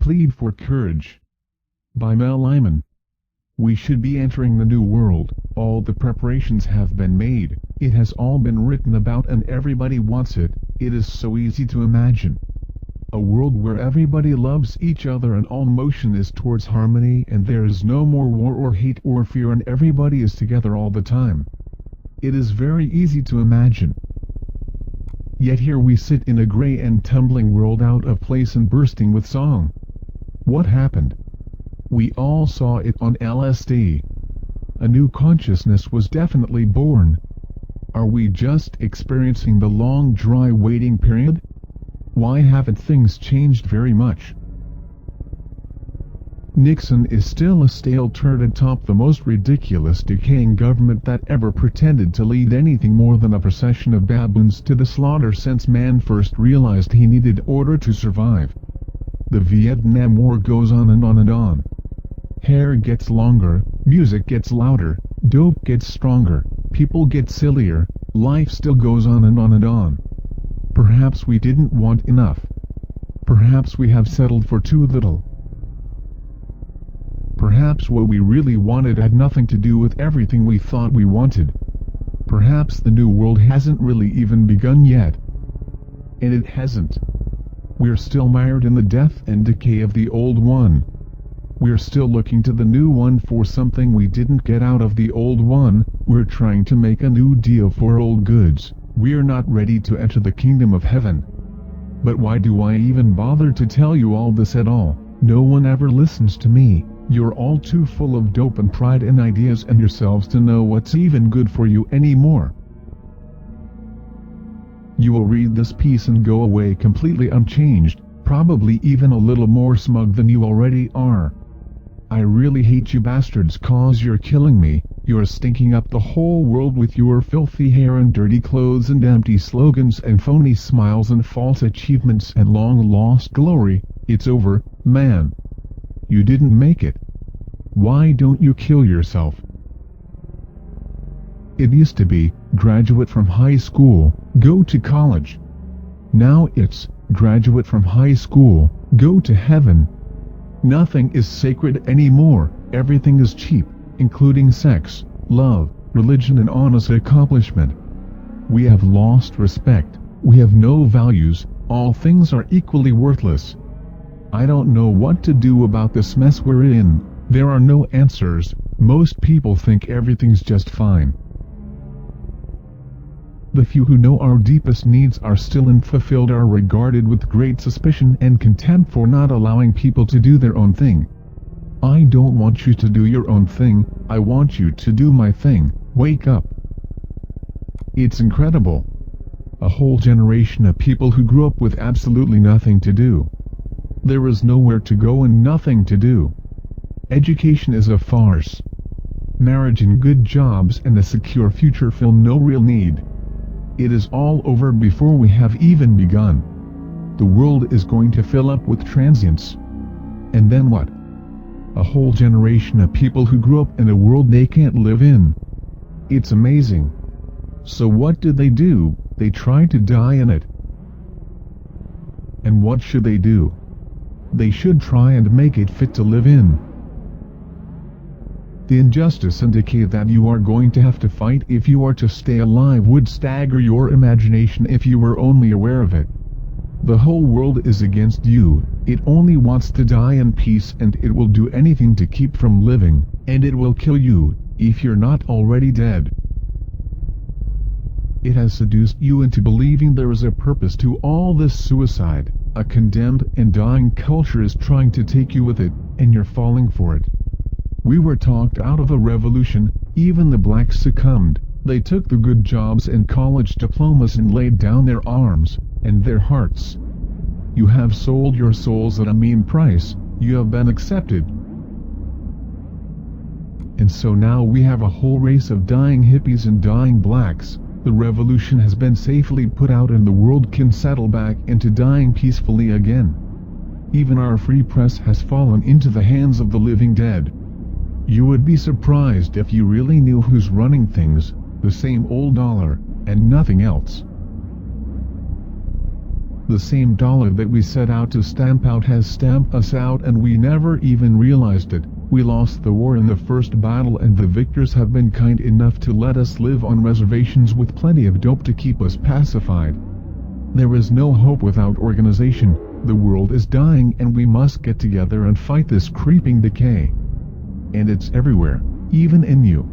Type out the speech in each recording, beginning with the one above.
Plea for Courage by Mel Lyman. We should be entering the new world. All the preparations have been made. It has all been written about and everybody wants it. It is so easy to imagine. A world where everybody loves each other and all motion is towards harmony and there is no more war or hate or fear and everybody is together all the time. It is very easy to imagine. Yet here we sit in a grey and tumbling world out of place and bursting with song. What happened? We all saw it on LSD. A new consciousness was definitely born. Are we just experiencing the long dry waiting period? Why haven't things changed very much? Nixon is still a stale turd atop the most ridiculous decaying government that ever pretended to lead anything more than a procession of baboons to the slaughter since man first realized he needed order to survive. The Vietnam War goes on and on and on. Hair gets longer, music gets louder, dope gets stronger, people get sillier, life still goes on and on and on. Perhaps we didn't want enough. Perhaps we have settled for too little. Perhaps what we really wanted had nothing to do with everything we thought we wanted. Perhaps the new world hasn't really even begun yet. And it hasn't. We're still mired in the death and decay of the old one. We're still looking to the new one for something we didn't get out of the old one. We're trying to make a new deal for old goods. We're not ready to enter the kingdom of heaven. But why do I even bother to tell you all this at all? No one ever listens to me. You're all too full of dope and pride and ideas and yourselves to know what's even good for you anymore. You will read this piece and go away completely unchanged, probably even a little more smug than you already are. I really hate you bastards cause you're killing me. You're stinking up the whole world with your filthy hair and dirty clothes and empty slogans and phony smiles and false achievements and long-lost glory. It's over, man. You didn't make it. Why don't you kill yourself? It used to be, graduate from high school, go to college. Now it's, graduate from high school, go to heaven. Nothing is sacred anymore, everything is cheap, including sex, love, religion and honest accomplishment. We have lost respect, we have no values, all things are equally worthless. I don't know what to do about this mess we're in. There are no answers. Most people think everything's just fine. The few who know our deepest needs are still unfulfilled are regarded with great suspicion and contempt for not allowing people to do their own thing. I don't want you to do your own thing, I want you to do my thing. Wake up. It's incredible. A whole generation of people who grew up with absolutely nothing to do. There is nowhere to go and nothing to do. Education is a farce. Marriage and good jobs and a secure future fill no real need. It is all over before we have even begun. The world is going to fill up with transients. And then what? A whole generation of people who grew up in a world they can't live in. It's amazing. So what did they do? They tried to die in it. And what should they do? They should try and make it fit to live in. The injustice and decay that you are going to have to fight if you are to stay alive would stagger your imagination if you were only aware of it. The whole world is against you, it only wants to die in peace and it will do anything to keep from living, and it will kill you, if you're not already dead. It has seduced you into believing there is a purpose to all this suicide. A condemned and dying culture is trying to take you with it, and you're falling for it. We were talked out of a revolution, even the blacks succumbed. They took the good jobs and college diplomas and laid down their arms, and their hearts. You have sold your souls at a mean price, you have been accepted. And so now we have a whole race of dying hippies and dying blacks. The revolution has been safely put out and the world can settle back into dying peacefully again. Even our free press has fallen into the hands of the living dead. You would be surprised if you really knew who's running things, the same old dollar, and nothing else. The same dollar that we set out to stamp out has stamped us out, and we never even realized it. We lost the war in the first battle, and the victors have been kind enough to let us live on reservations with plenty of dope to keep us pacified. There is no hope without organization. The world is dying, and we must get together and fight this creeping decay. And it's everywhere, even in you.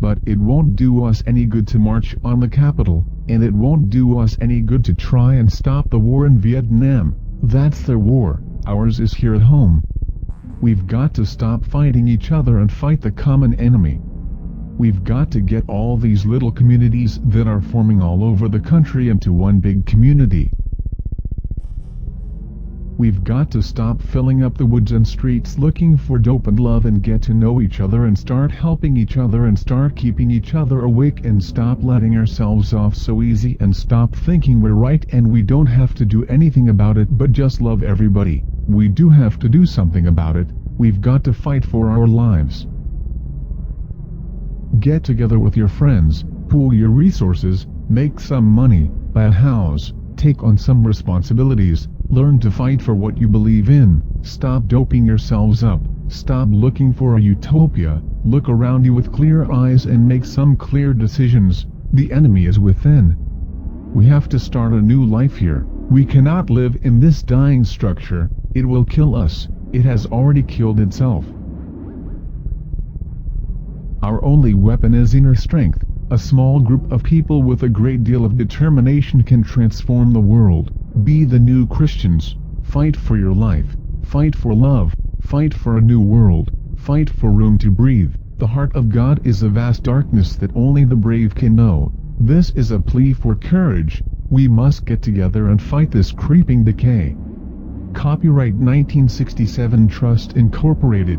But it won't do us any good to march on the Capitol, and it won't do us any good to try and stop the war in Vietnam. That's their war, ours is here at home. We've got to stop fighting each other and fight the common enemy. We've got to get all these little communities that are forming all over the country into one big community. We've got to stop filling up the woods and streets looking for dope and love, and get to know each other and start helping each other and start keeping each other awake, and stop letting ourselves off so easy, and stop thinking we're right and we don't have to do anything about it but just love everybody. We do have to do something about it. We've got to fight for our lives. Get together with your friends, pool your resources, make some money, buy a house, take on some responsibilities, learn to fight for what you believe in, stop doping yourselves up, stop looking for a utopia, look around you with clear eyes and make some clear decisions. The enemy is within. We have to start a new life here. We cannot live in this dying structure. It will kill us. It has already killed itself. Our only weapon is inner strength. A small group of people with a great deal of determination can transform the world. Be the new Christians. Fight for your life. Fight for love. Fight for a new world. Fight for room to breathe. The heart of God is a vast darkness that only the brave can know. This is a plea for courage. We must get together and fight this creeping decay. Copyright 1967 Trust Incorporated.